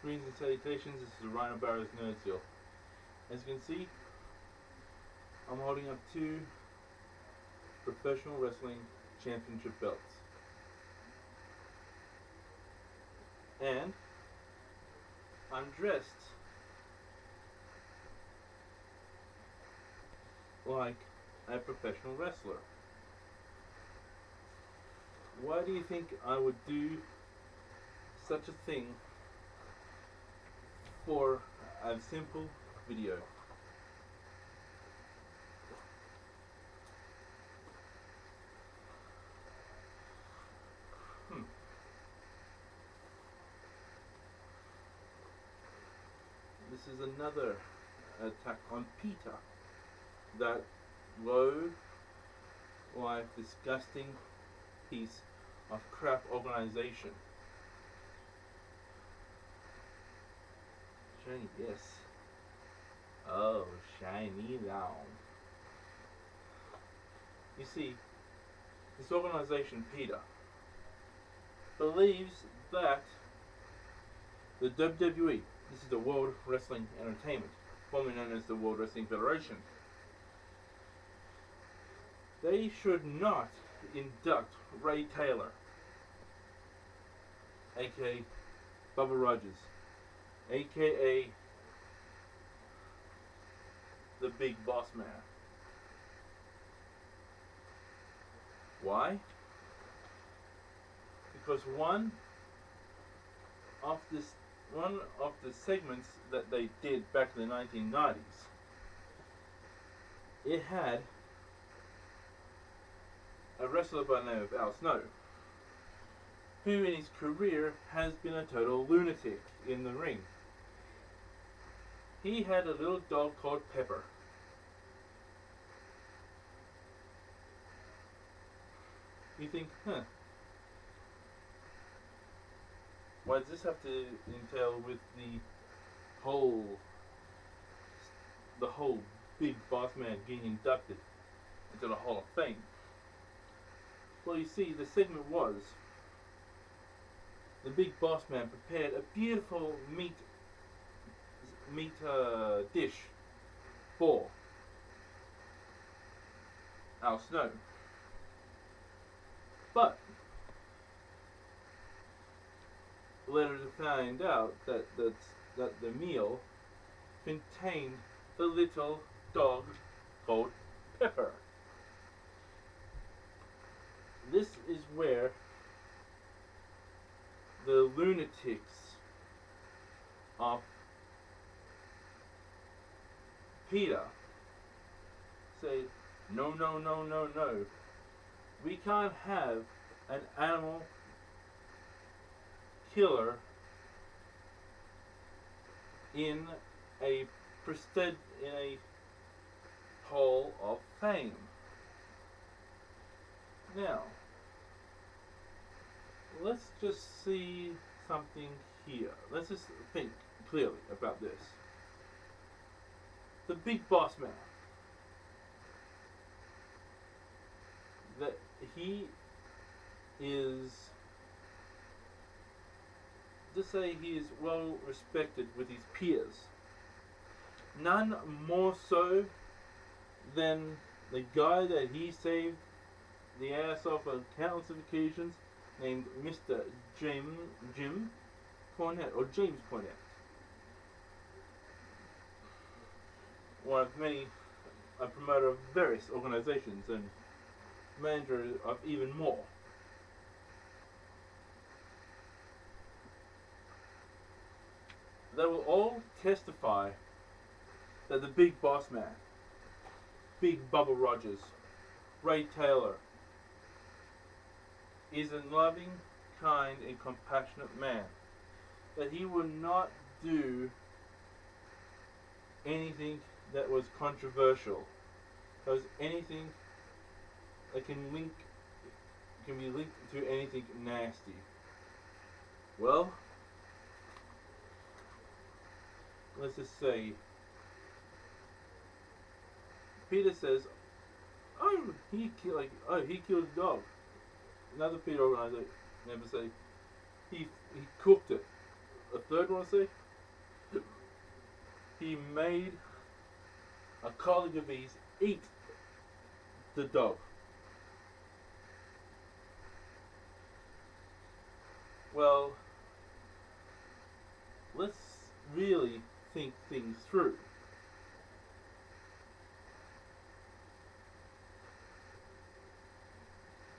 Greens and salutations, this is Rhino Barrow's Nerdsville. As you can see, I'm holding up 2 professional wrestling championship belts. And I'm dressed like a professional wrestler. Why do you think I would do such a thing for a simple video? This is another attack on Peter. That low life, disgusting piece of crap organization. Shiny, yes. Oh, shiny now. You see, this organization, Peter, believes that the WWE, this is the World Wrestling Entertainment, formerly known as the World Wrestling Federation, they should not induct Ray Taylor, aka Bubba Rogers, aka the Big Bossman. Why? Because one of the segments that they did back in the 1990s, it had a wrestler by the name of Al Snow, who in his career has been a total lunatic in the ring. He had a little dog called Pepper. You think, why does this have to entail with the whole Big Boss Man getting inducted into the Hall of Fame? Well, you see, the segment was the Big Boss Man prepared a beautiful meat dish for Al Snow, but later to find out that the meal contained the little dog called Pepper. This is where the lunatics of Peter say, no, no, no, no, no. We can't have an animal killer in a Hall of Fame. Now, let's just see something here. Let's just think clearly about this. The Big Boss Man, that he is, just say he is well respected with his peers. None more so than the guy that he saved the ass off on countless of occasions, named Mr. Jim Cornette, or James Cornette. One of many, a promoter of various organizations and manager of even more. They will all testify that the Big Boss Man, Big Bubba Rogers, Ray Taylor, is a loving, kind, and compassionate man. That he would not do anything that was controversial. That was anything that can be linked to anything nasty. Well, let's just say Peter says, "Oh, he killed a dog." Another Peter organizer never say he cooked it. a third one, say, he made a colleague of his eat the dog. Well, let's really think things through.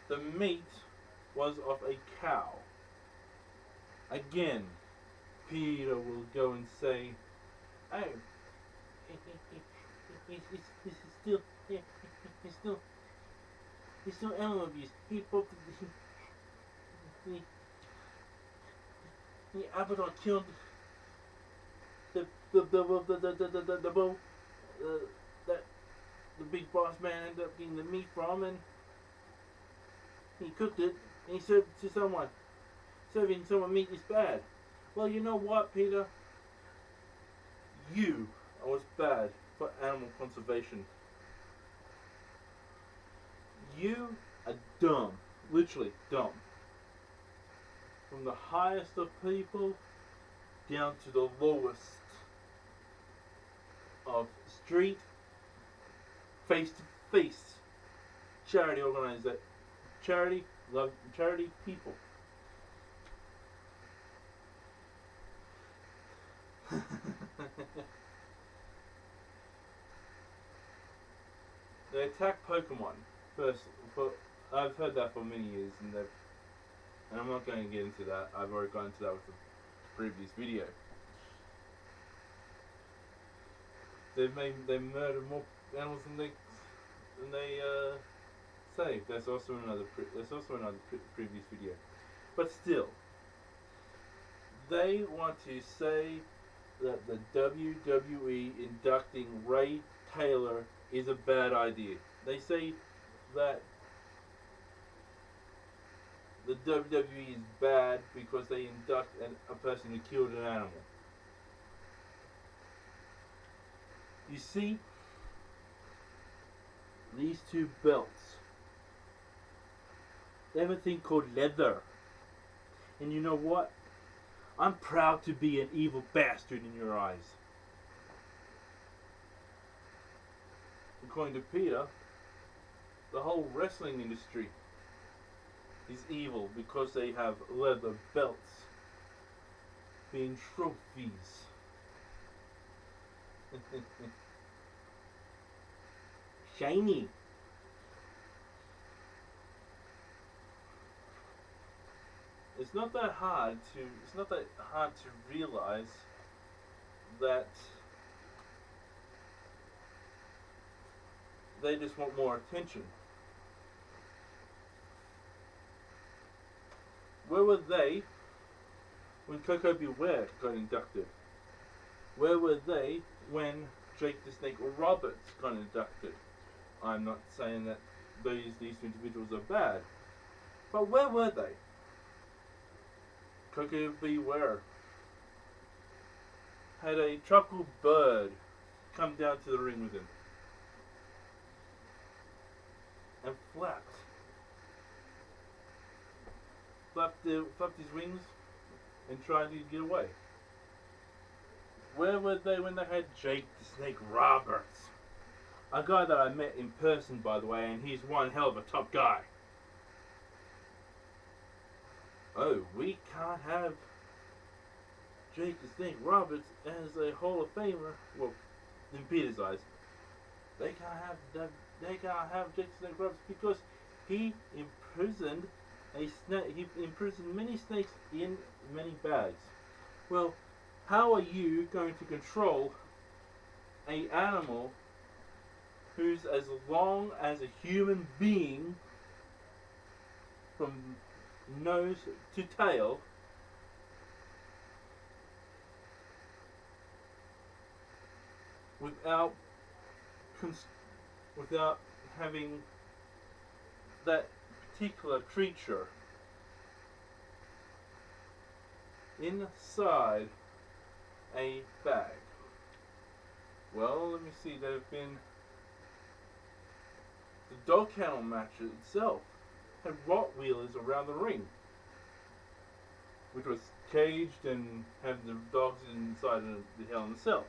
The meat was of a cow. Again, Peter will go and say, "Oh, he's still animal abuse. He Abaddon killed the bull that the big boss man ended up getting the meat from, and he cooked it and he served it to someone. Serving someone meat is bad. Well, you know what, Peter? You are what's bad for animal conservation. You are dumb, literally dumb. From the highest of people down to the lowest of street, face-to-face charity organization, charity people. They attack Pokemon first. I've heard that for many years, and I'm not going to get into that. I've already gone into that with the previous video. They murder more animals than they save. That's also another previous video. But still, they want to say that the WWE inducting Ray Taylor is a bad idea. They say that the WWE is bad because they induct a person who killed an animal. You see, these two belts, they have a thing called leather. And you know what? I'm proud to be an evil bastard in your eyes. According to Peter, the whole wrestling industry is evil because they have leather belts being trophies. Shiny. It's not that hard to realize that they just want more attention. Where were they when Coco Beware got inducted? Where were they when Jake the Snake Roberts got inducted? I'm not saying that these individuals are bad, but where were they? Coco Beware had a tropical bird come down to the ring with him and flapped his wings and tried to get away. Where were they when they had Jake the Snake Roberts? A guy that I met in person, by the way, and he's one hell of a top guy. Oh, we can't have Jake the Snake Roberts as a Hall of Famer. Well, in Peter's eyes, they can't have Jake the Snake Roberts because he imprisoned a snake. He imprisoned many snakes in many bags. Well, how are you going to control an animal who's as long as a human being from nose to tail, without having that particular creature inside a bag? Well, let me see. There have been the dog kennel match itself had Rottweilers around the ring, which was caged and have the dogs inside the Hell in the Cell.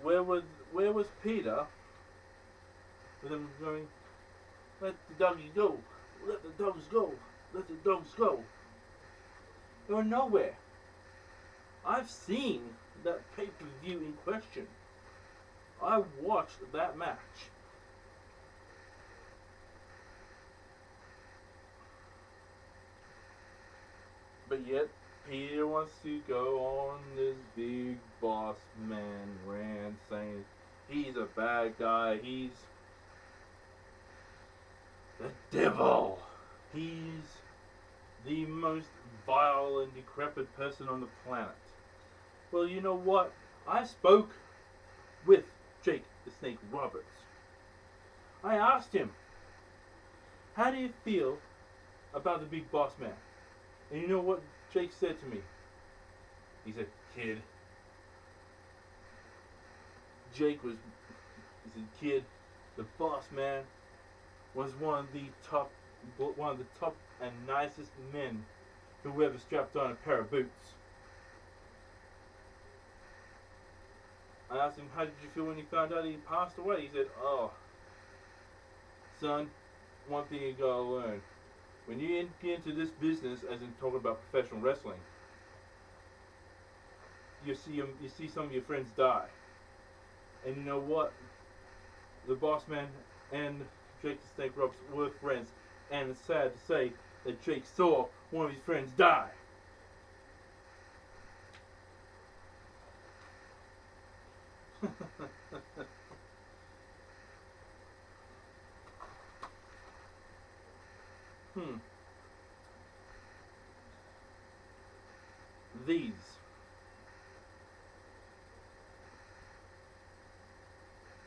Where was Peter? With them going, let the doggy go, let the dogs go, let the dogs go. They were nowhere. I've seen that pay-per-view in question. I watched that match. But yet, Peter wants to go on this big boss man rant saying he's a bad guy, he's the devil, he's the most vile and decrepit person on the planet. Well, you know what? I spoke with Jake the Snake Roberts. I asked him, how do you feel about the big boss man? And you know what Jake said to me? He said, kid. He said, kid, the boss man was one of the top and nicest men who ever strapped on a pair of boots. I asked him, how did you feel when you found out he passed away? He said, oh, son, one thing you gotta learn. When you get into this business, as in talking about professional wrestling, you see some of your friends die. And you know what? The boss man and Jake the Snake Roberts were friends. And it's sad to say that Jake saw one of his friends die.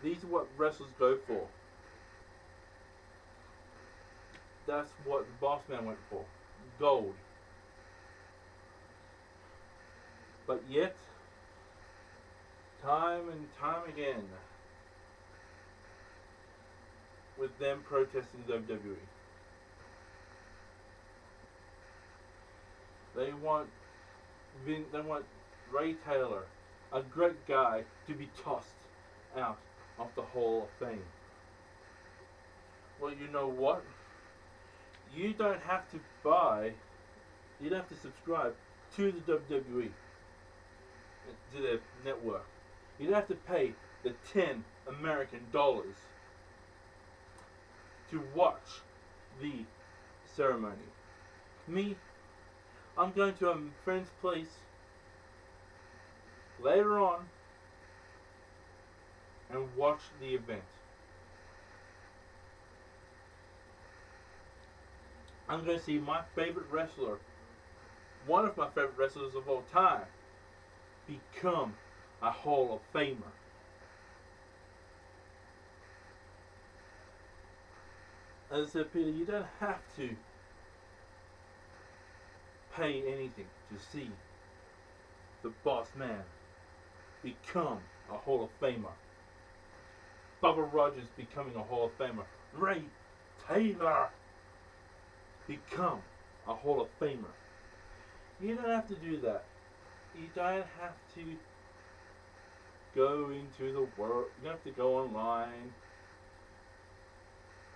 These are what wrestlers go for. That's what the boss man went for. Gold. But yet, time and time again, with them protesting WWE, they want Ray Taylor, a great guy, to be tossed out of the Hall of Fame. Well, you know what? You don't have to subscribe to the WWE, to their network. You don't have to pay the $10 American to watch the ceremony. Me, I'm going to a friend's place later on and watch the event. I'm going to see my favorite wrestler, one of my favorite wrestlers of all time, become a Hall of Famer. As I said, Peter, you don't have to pay anything to see the boss man become a Hall of Famer. Bubba Rogers becoming a Hall of Famer. Ray Taylor become a Hall of Famer. You don't have to do that. You don't have to go into the world. You don't have to go online,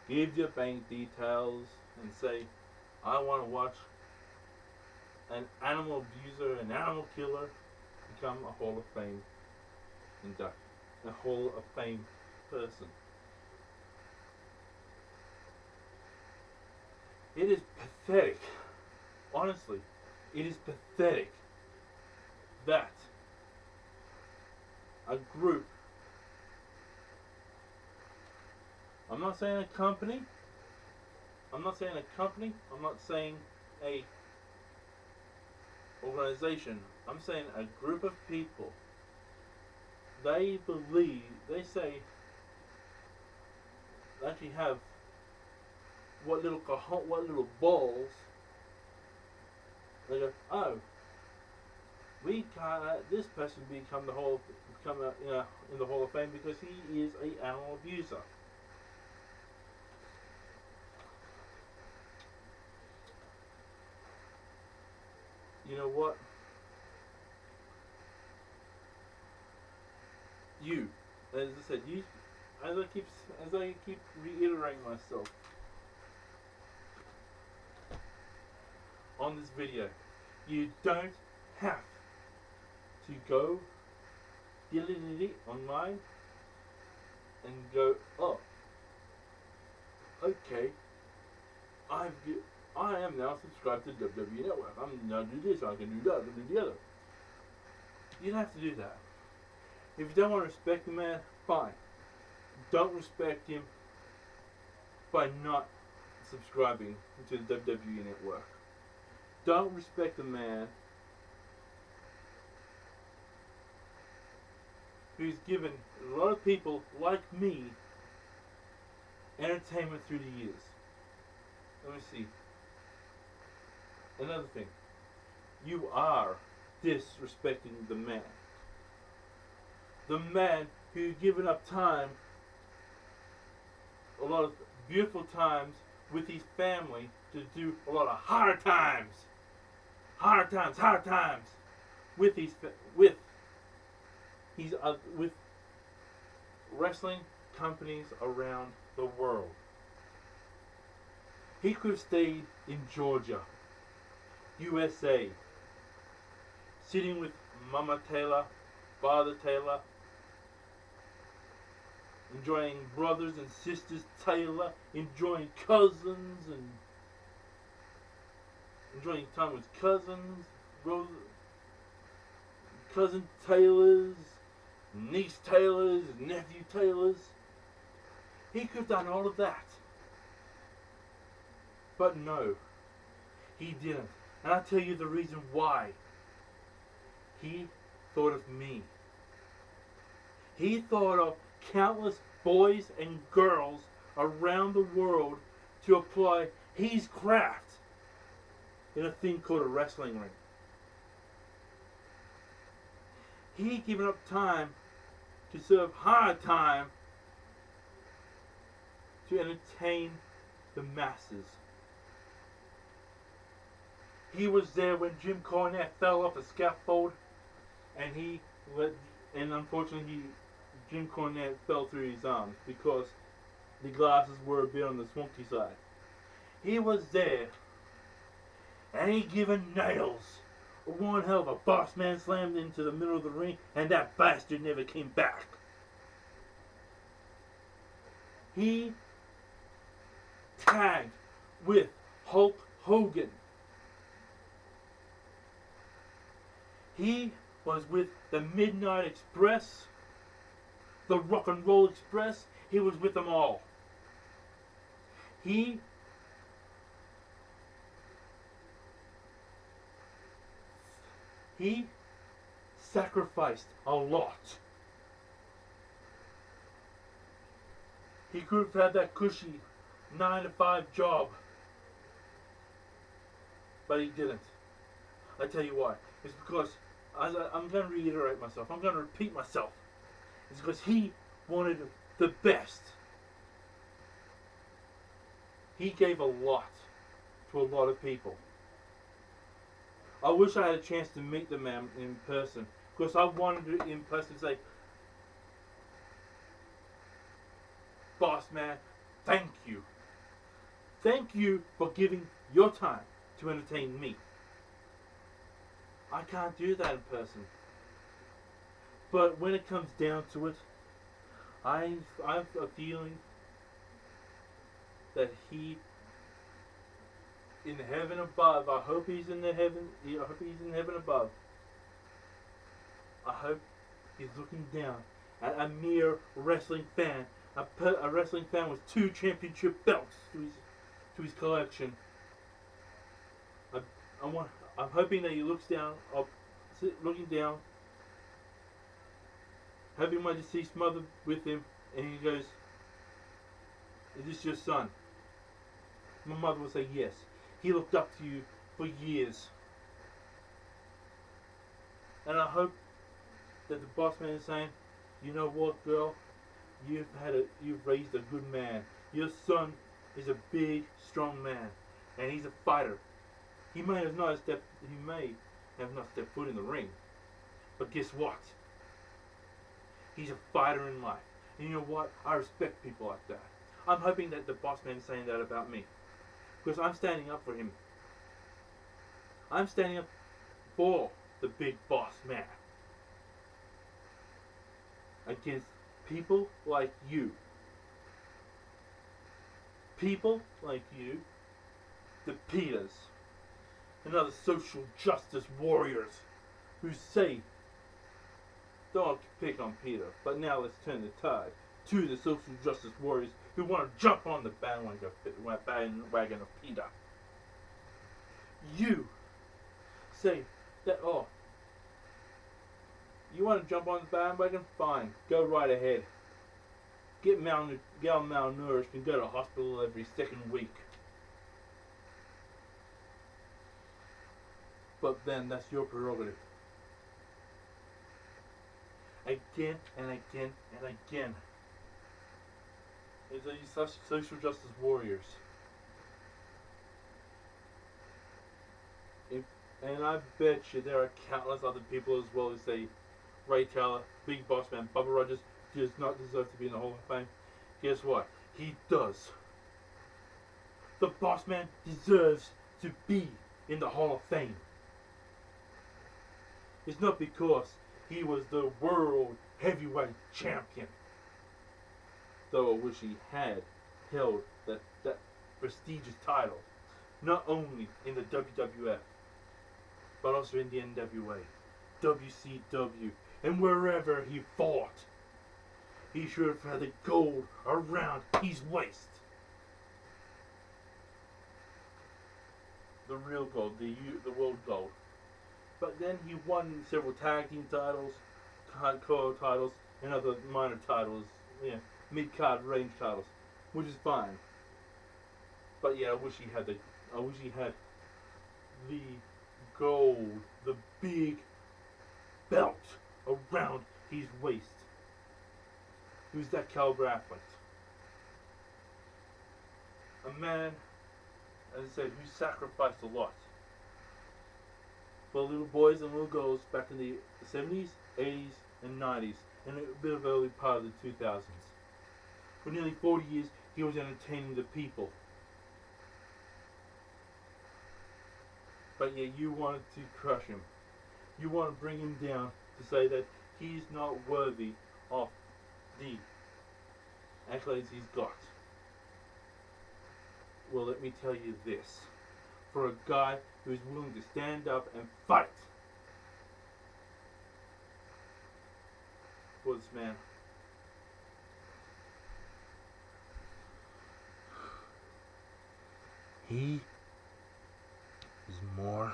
give your bank details, and say, I want to watch an animal abuser, an animal killer become a Hall of Fame induct, a Hall of Fame person. It is pathetic. Honestly, it is pathetic that a group, I'm not saying a company, I'm not saying a organization, I'm saying a group of people, they say, they actually have what little balls. They go, oh, we can't let this person become in the Hall of Fame because he is an animal abuser. you know what? You, as I said, you, as I keep reiterating myself on this video, you don't have to go dilly-dilly online and go, oh, okay, I am now subscribed to WWE Network. I'm now do this, I can do that, I can do the other. You don't have to do that. If you don't want to respect the man, fine. Don't respect him by not subscribing to the WWE Network. Don't respect the man who's given a lot of people like me entertainment through the years. Let me see. Another thing. You are disrespecting the man. The man who's given up time, a lot of beautiful times with his family to do a lot of hard times with with wrestling companies around the world. He could have stayed in Georgia, USA, sitting with Mama Taylor, Father Taylor, enjoying brothers and sisters Taylor, enjoying cousins and enjoying time with cousins, cousin Taylors, niece Taylors, nephew Taylors. He could have done all of that. But no, he didn't. And I'll tell you the reason why. He thought of me. He thought of countless boys and girls around the world to apply his craft in a thing called a wrestling ring. He given up time to serve hard time to entertain the masses. He was there when Jim Cornette fell off a scaffold, and unfortunately Jim Cornette fell through his arms because the glasses were a bit on the smoky side. He was there, and he given nails. One hell of a Bossman slammed into the middle of the ring, and that bastard never came back. He tagged with Hulk Hogan. He was with the Midnight Express, the Rock and Roll Express. He was with them all. He sacrificed a lot. He could have had that cushy 9-to-5 job, but he didn't. I tell you why. It's because, I'm going to reiterate myself, I'm going to repeat myself. It's because he wanted the best. He gave a lot to a lot of people. I wish I had a chance to meet the man in person, because I wanted to in person say, Boss man, thank you. Thank you for giving your time to entertain me. I can't do that in person. But when it comes down to it, I have a feeling that he, in heaven above, I hope he's in the heaven. I hope he's in heaven above. I hope he's looking down at a mere wrestling fan, a wrestling fan with 2 championship belts to his collection. I'm hoping that he looks down, looking down, having my deceased mother with him, and he goes, "Is this your son?" My mother will say, "Yes. He looked up to you for years." And I hope that the boss man is saying, "You know what, girl? You've raised a good man. Your son is a big, strong man, and he's a fighter. He may have not stepped foot in the ring. But guess what? He's a fighter in life. And you know what? I respect people like that. I'm hoping that the Bossman is saying that about me. Because I'm standing up for him. I'm standing up for the big boss man. Against people like you. People like you, the Peters, and other social justice warriors who say, don't pick on Peter, but now let's turn the tide to the social justice warriors who want to jump on the bandwagon of Peter. You say that, oh, you want to jump on the bandwagon? Fine, go right ahead. Get malnourished and go to hospital every second week. But then that's your prerogative. Again and again and again. These are such social justice warriors. And I bet you there are countless other people as well who say Ray Taylor, Big Boss Man, Bubba Rogers does not deserve to be in the Hall of Fame. Guess what? He does. The Boss Man deserves to be in the Hall of Fame. It's not because he was the world heavyweight champion. Though I wish he had held that prestigious title. Not only in the WWF, but also in the NWA, WCW, and wherever he fought. He should have had the gold around his waist. The real gold, the world gold. But then he won several tag team titles, hardcore titles, and other minor titles, mid-card range titles, which is fine. But yeah, I wish he had the gold, the big belt around his waist. He was that caliber athlete. A man, as I said, who sacrificed a lot for little boys and little girls back in the 70s, 80s, and 90s, and a bit of early part of the 2000s. For nearly 40 years, he was entertaining the people. But yet you wanted to crush him. You want to bring him down to say that he's not worthy of the accolades he's got. Well, let me tell you this. For a guy who is willing to stand up and fight for this man, he is more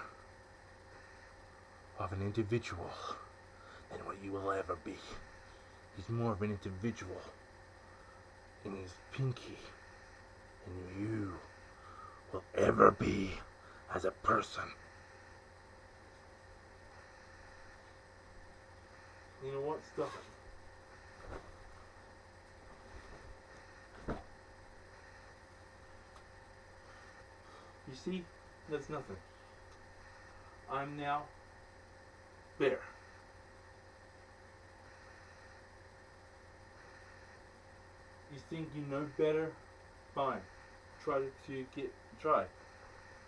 of an individual than what you will ever be. He's more of an individual in his pinky than you will ever be as a person. You know what? Stop it. You see? That's nothing. I'm now Bear. You think you know better? Fine. Try.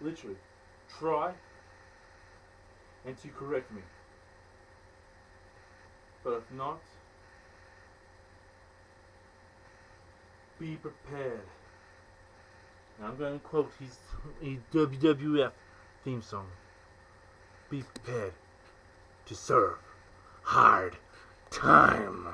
Literally. Try and to correct me. But if not, be prepared. And I'm going to quote his WWF theme song. Be prepared to serve hard time.